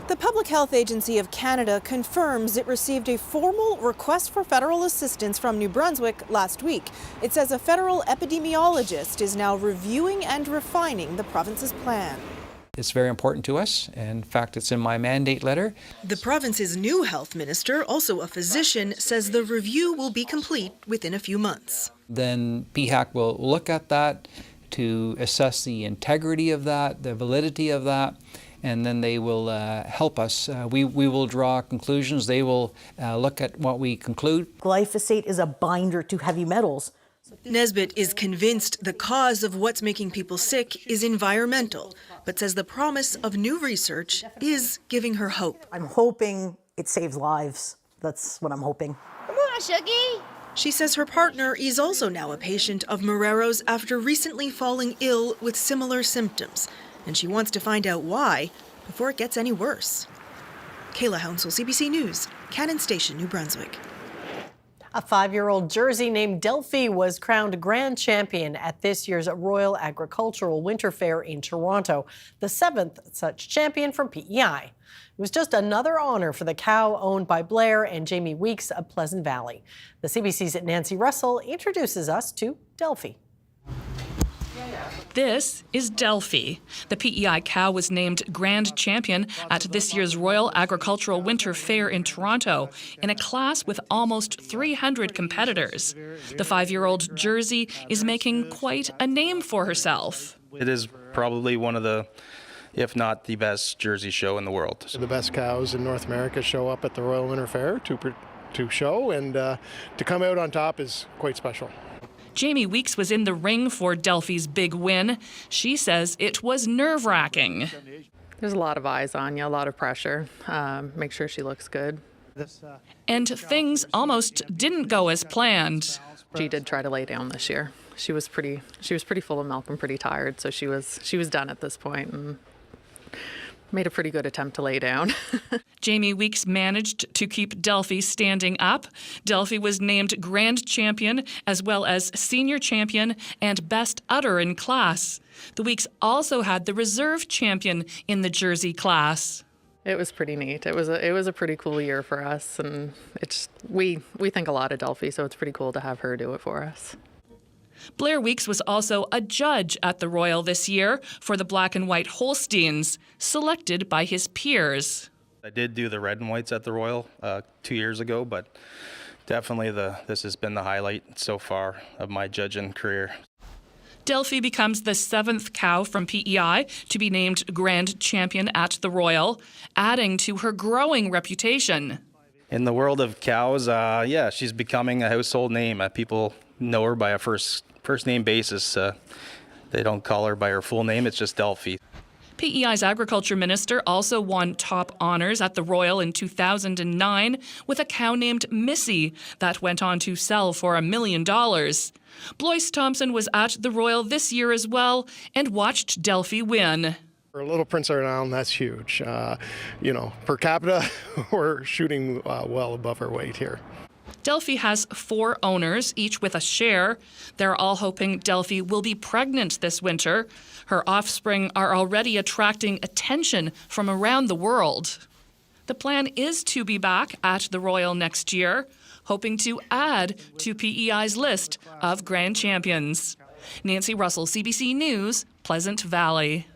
The Public Health Agency of Canada confirms it received a formal request for federal assistance from New Brunswick last week. It says a federal epidemiologist is now reviewing and refining the province's plan. It's very important to us. In fact, it's in my mandate letter. The province's new health minister, also a physician, says the review will be complete within a few months. Then PHAC will look at that to assess the integrity of that, the validity of that, and then they will help us. We will draw conclusions. They will look at what we conclude. Glyphosate is a binder to heavy metals. Nesbitt is convinced the cause of what's making people sick is environmental, but says the promise of new research is giving her hope. I'm hoping it saves lives. That's what I'm hoping. Come on, Shuggy. She says her partner is also now a patient of Marrero's after recently falling ill with similar symptoms, and she wants to find out why before it gets any worse. Kayla Hounsel, CBC News, Cannon Station, New Brunswick. A 5-year-old Jersey named Delphi was crowned grand champion at this year's Royal Agricultural Winter Fair in Toronto, the 7th such champion from PEI. It was just another honor for the cow owned by Blair and Jamie Weeks of Pleasant Valley. The CBC's Nancy Russell introduces us to Delphi. This is Delphi. The PEI cow was named Grand Champion at this year's Royal Agricultural Winter Fair in Toronto in a class with almost 300 competitors. The 5-year-old Jersey is making quite a name for herself. It is probably one of the, if not the best Jersey show in the world. The best cows in North America show up at the Royal Winter Fair to show, and to come out on top is quite special. Jamie Weeks was in the ring for Delphi's big win. She says it was nerve-wracking. There's a lot of eyes on you, a lot of pressure. Make sure she looks good. And things almost didn't go as planned. She did try to lay down this year. She was pretty full of milk and pretty tired, so she was done at this point and made a pretty good attempt to lay down. Jamie Weeks managed to keep Delphi standing up. Delphi was named Grand Champion as well as Senior Champion and Best Udder in class. The Weeks also had the Reserve Champion in the Jersey class. It was pretty neat. It was a pretty cool year for us, and we think a lot of Delphi, so it's pretty cool to have her do it for us. Blair Weeks was also a judge at the Royal this year for the black and white Holsteins, selected by his peers. I did do the red and whites at the Royal 2 years ago, but definitely this has been the highlight so far of my judging career. Delphi becomes the 7th cow from PEI to be named Grand Champion at the Royal, adding to her growing reputation. In the world of cows, yeah, she's becoming a household name. People know her by a first name basis. They don't call her by her full name, it's just Delphi. PEI's agriculture minister also won top honors at the Royal in 2009 with a cow named Missy that went on to sell for $1 million. Blois Thompson was at the Royal this year as well and watched Delphi win. For a little Prince Edward Island, that's huge. Per capita, we're shooting well above our weight here. Delphi has 4 owners, each with a share. They're all hoping Delphi will be pregnant this winter. Her offspring are already attracting attention from around the world. The plan is to be back at the Royal next year, hoping to add to PEI's list of grand champions. Nancy Russell, CBC News, Pleasant Valley.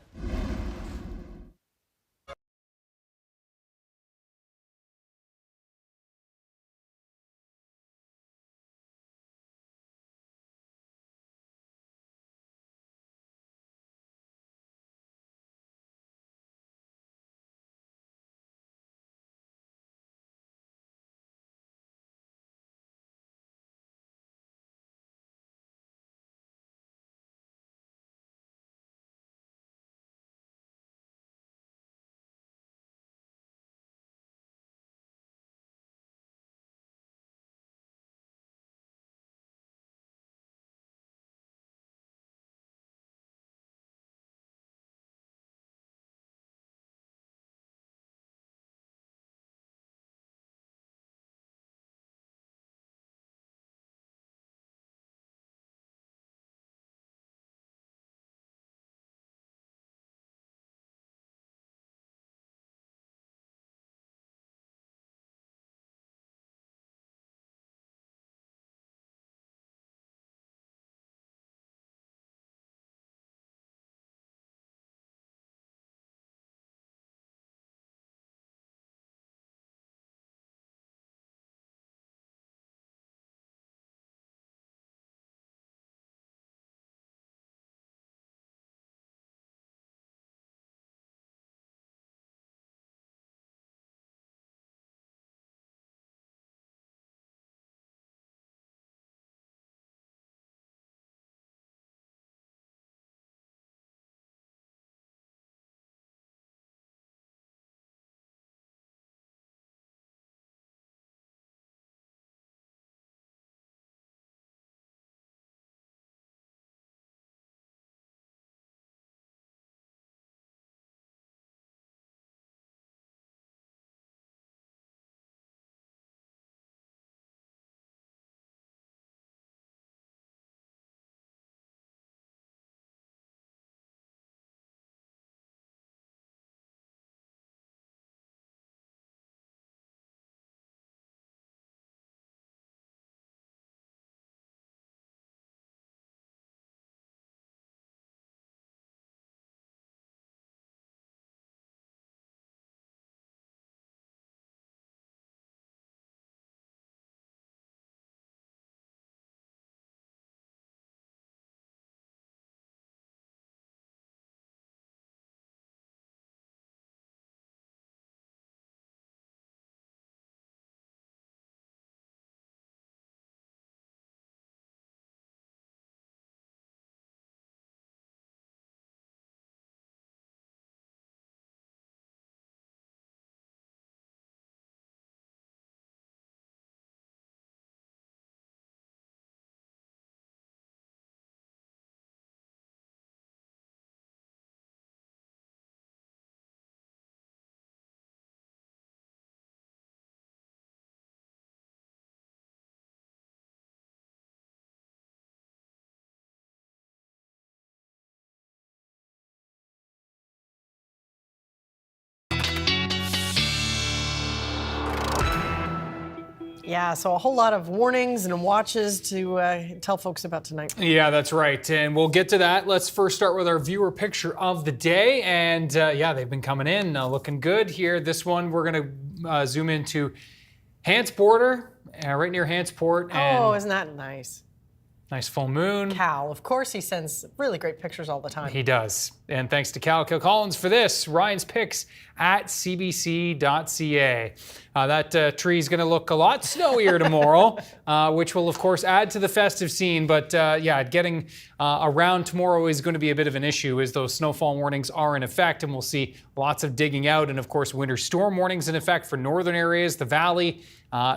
Yeah, so a whole lot of warnings and watches to tell folks about tonight. Yeah, that's right. And we'll get to that. Let's first start with our viewer picture of the day. And yeah, they've been coming in looking good here. This one, we're going to zoom into Hants Border, right near Hantsport. Oh, isn't that nice? Nice full moon. Cal, of course, he sends really great pictures all the time. He does. And thanks to Cal Kilcollins for this. Ryan's picks at cbc.ca. That tree is going to look a lot snowier tomorrow, which will, of course, add to the festive scene. But yeah, getting around tomorrow is going to be a bit of an issue as those snowfall warnings are in effect. And we'll see lots of digging out. And, of course, winter storm warnings in effect for northern areas, the valley,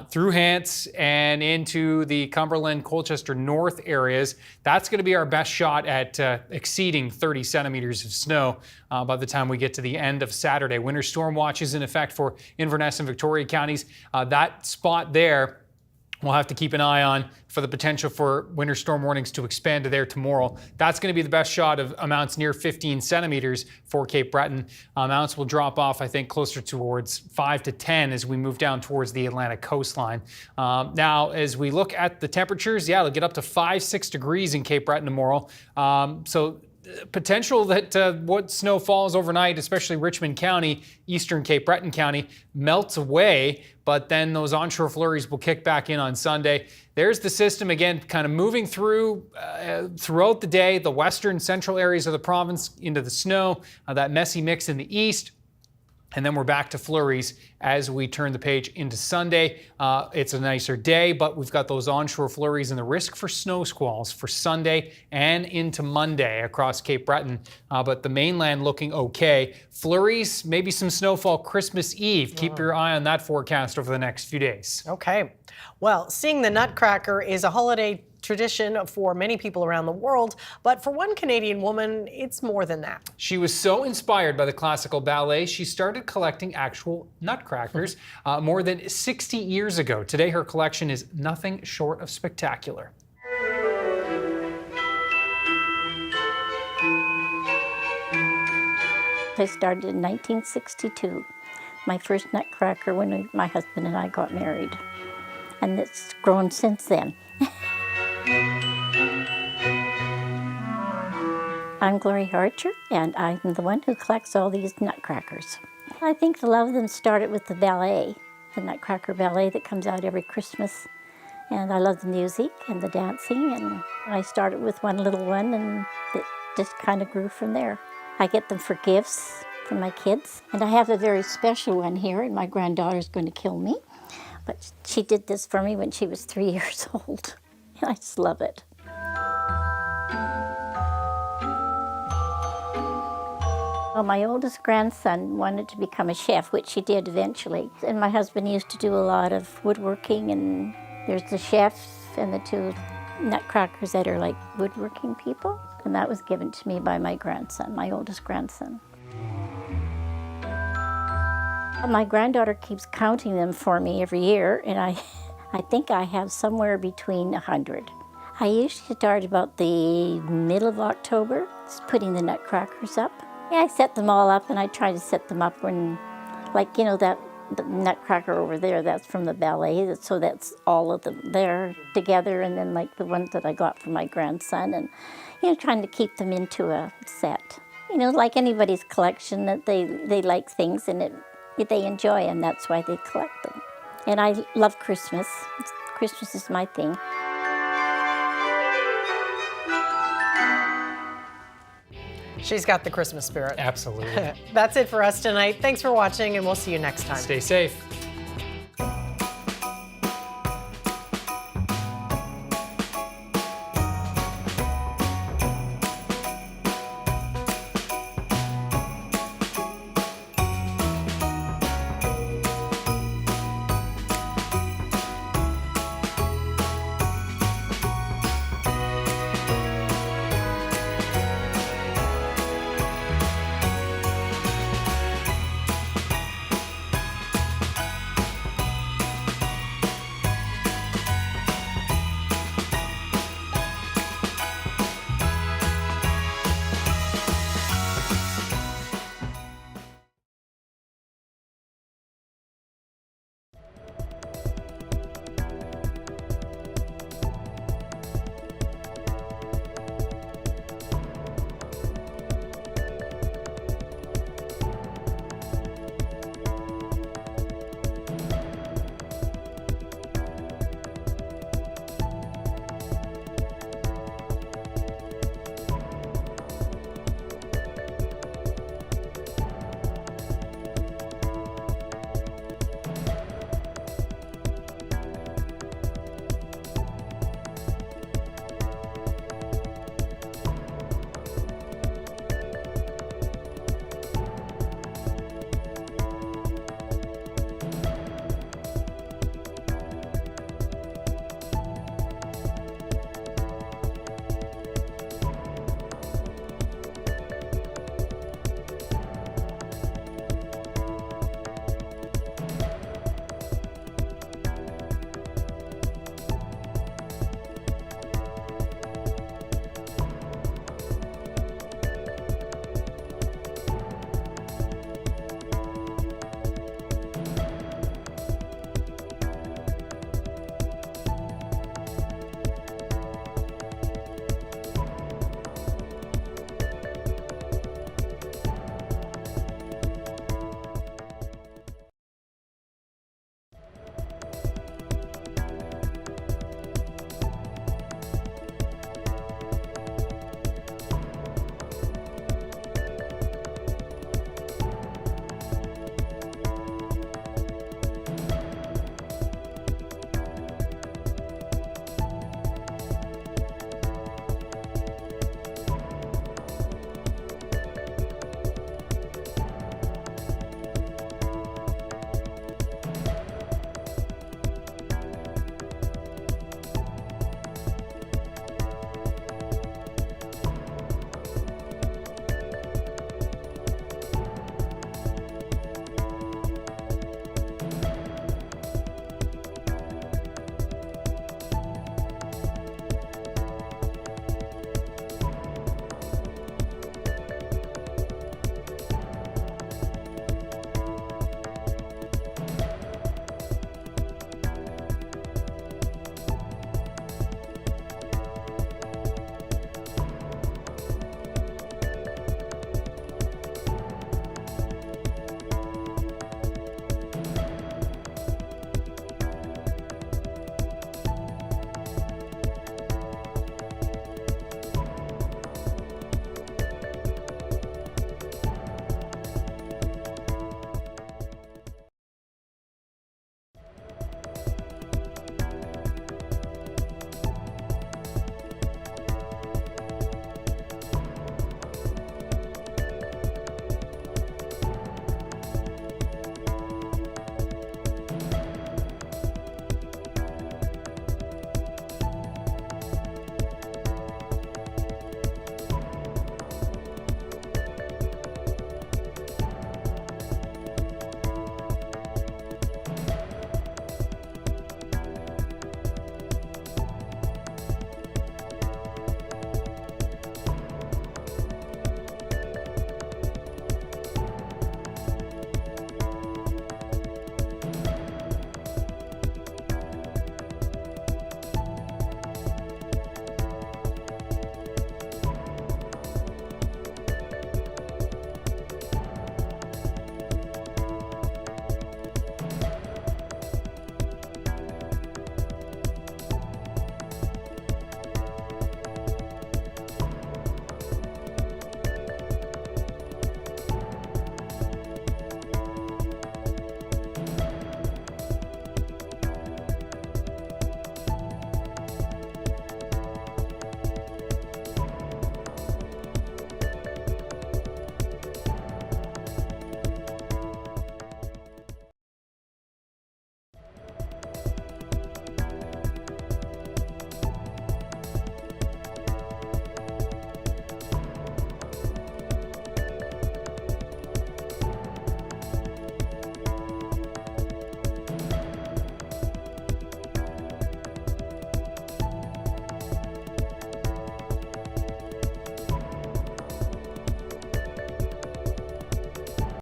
through Hants and into the Cumberland, Colchester North areas. That's going to be our best shot at exceeding 30 centimeters of snow by the time we get to the end of Saturday. Winter storm watch is in effect for Inverness and Victoria counties. That spot there, we'll have to keep an eye on for the potential for winter storm warnings to expand to there tomorrow. That's going to be the best shot of amounts near 15 centimeters for Cape Breton. Amounts will drop off, I think, closer towards 5 to 10 as we move down towards the Atlantic coastline. Now, as we look at the temperatures, yeah, they'll get up to 5-6 degrees in Cape Breton tomorrow. So potential that what snow falls overnight, especially Richmond County, eastern Cape Breton County, melts away, but then those onshore flurries will kick back in on Sunday. There's the system again, kind of moving through throughout the day, the western central areas of the province into the snow, that messy mix in the east. And then we're back to flurries as we turn the page into Sunday. It's a nicer day, but we've got those onshore flurries and the risk for snow squalls for Sunday and into Monday across Cape Breton. But the mainland looking okay. Flurries, maybe some snowfall Christmas Eve. Keep your eye on that forecast over the next few days. Okay. Well, seeing the Nutcracker is a holiday tradition for many people around the world, but for one Canadian woman, it's more than that. She was so inspired by the classical ballet, she started collecting actual nutcrackers more than 60 years ago. Today, her collection is nothing short of spectacular. I started in 1962, my first nutcracker when my husband and I got married, and it's grown since then. I'm Gloria Archer, and I'm the one who collects all these nutcrackers. I think a lot of them started with the ballet, the Nutcracker ballet that comes out every Christmas. And I love the music and the dancing, and I started with one little one, and it just kind of grew from there. I get them for gifts from my kids, and I have a very special one here, and my granddaughter's going to kill me. But she did this for me when she was 3 years old. I just love it. Well, my oldest grandson wanted to become a chef, which he did eventually. And my husband used to do a lot of woodworking, and there's the chef and the two nutcrackers that are like woodworking people. And that was given to me by my grandson, my oldest grandson. My granddaughter keeps counting them for me every year, and I think I have somewhere between 100. I usually start about the middle of October, just putting the nutcrackers up. Yeah, I set them all up, and I try to set them up when, like, you know, that the nutcracker over there, that's from the ballet, so that's all of them there together, and then like the ones that I got from my grandson, and, you know, trying to keep them into a set. You know, like anybody's collection, that they like things, and they enjoy, and that's why they collect them. And I love Christmas. Christmas is my thing. She's got the Christmas spirit. Absolutely. That's it for us tonight. Thanks for watching, and we'll see you next time. Stay safe.